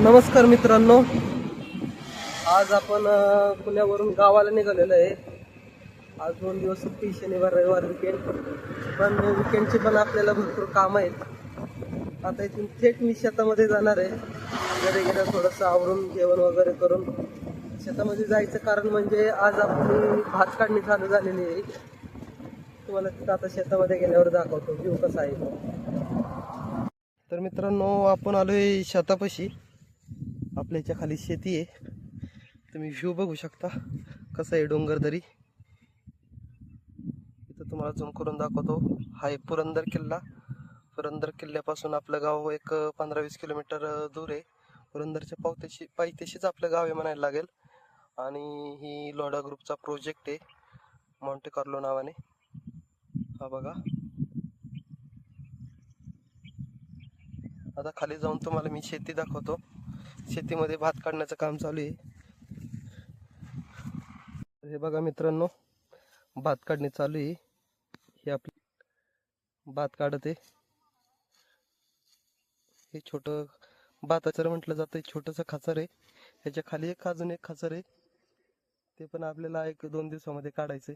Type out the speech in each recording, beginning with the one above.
नमस्कार मित्रांनो, आज आपण पुण्यावरून गावाला निघालेलो आहे. आज 2 दिवस सुट्टी, शनिवार रविवार विकेंड. पण विकेंडचे पण आपल्याला भरपूर काम आहेत. आता इथून थेट मी शेतामध्ये जाणार आहे. घरी गेलं थोडंसं आवरून जेवण वगैरे करून शेतामध्ये जायचं कारण म्हणजे आज आपली भात काढणी चालू झालेली आहे. तुम्हाला तिथं आता शेतामध्ये गेल्यावर दाखवतो व्ह्यू कसा आहे. तर मित्रांनो, आपण आलोय शेतापाशी. आपल्याच्या खाली शेती आहे. तुम्ही व्ह्यू बघू शकता कसा आहे डोंगरदरी. इथं तुम्हाला झूम करून दाखवतो. हा आहे पुरंदर किल्ला. पुरंदर किल्ल्यापासून आपलं गाव एक 15-20 किलोमीटर दूर आहे. पुरंदरच्या पायथ्याशीच आपलं गाव आहे म्हणायला लागेल. आणि ही लोढा ग्रुपचा प्रोजेक्ट आहे, मॉन्टे कार्लो नावाने. हा बघा. आता खाली जाऊन तुम्हाला मी शेती दाखवतो. शेतीमध्ये भात काढण्याचं काम चालू आहे. हे बघा मित्रांनो, भात काढणी चालू आहे. हे आपली भात काढत आहे. हे छोटं भाताचं म्हटलं जातं. छोटंसं खाचर आहे. ह्याच्या खाली अजून एक खाचर आहे. ते पण आपल्याला 1-2 दिवसामध्ये काढायचंय.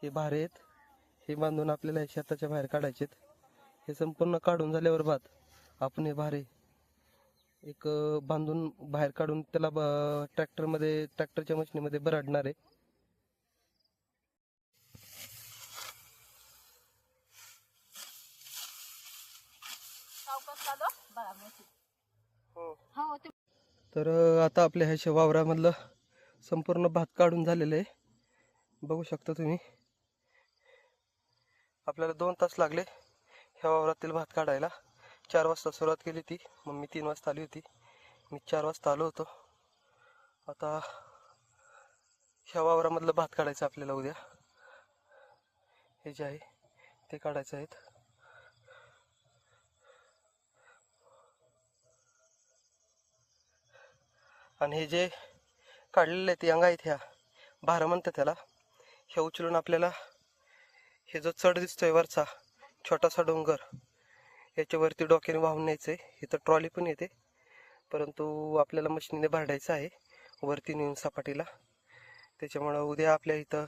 हे भारे आहेत. हे बांधून आपल्याला शेताच्या बाहेर काढायचे. हे संपूर्ण काढून झाल्यावर भात आपण हे भारे एक बांधून बाहेर काढून त्याला ट्रॅक्टरच्या मशीनीमध्ये भरडणार आहे. तर आता आपल्या ह्या वावरामधलं संपूर्ण भात काढून झालेलं आहे. बघू शकता तुम्ही. आपल्याला 2 तास लागले ह्या वावरातील भात काढायला. 4 वाजता सुरुवात केली ती, मग मी 3 वाजता आली होती. मी 4 वाजता आलो होतो. आता ह्या वावरामधलं भात काढायचं आपल्याला उद्या. हे जे आहे ते काढायचं आहेत. आणि हे जे काढलेले आहेत अंगा आहेत, ह्या भार म्हणतात त्याला. हे उचलून आपल्याला हे जो चढ दिसतोय वरचा छोटासा डोंगर, याच्यावरती डोक्याने वाहून न्यायचंय. इथं ट्रॉली पण येते, परंतु आपल्याला मशीनीने भरडायचं आहे वरती नेऊन सपाटीला. त्याच्यामुळं उद्या आपल्या इथं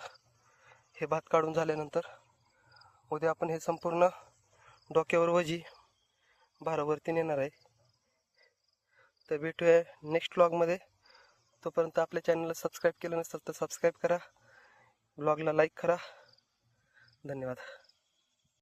हे भात काढून झाल्यानंतर उद्या आपण हे संपूर्ण डोक्यावर वजी भारावरती नेणार आहे. तर भेटूया नेक्स्ट व्लॉगमध्ये. तोपर्यंत आपल्या चॅनलला सबस्क्राईब केलं नसेल तर सबस्क्राईब करा, ब्लॉगला लाईक करा. धन्यवाद.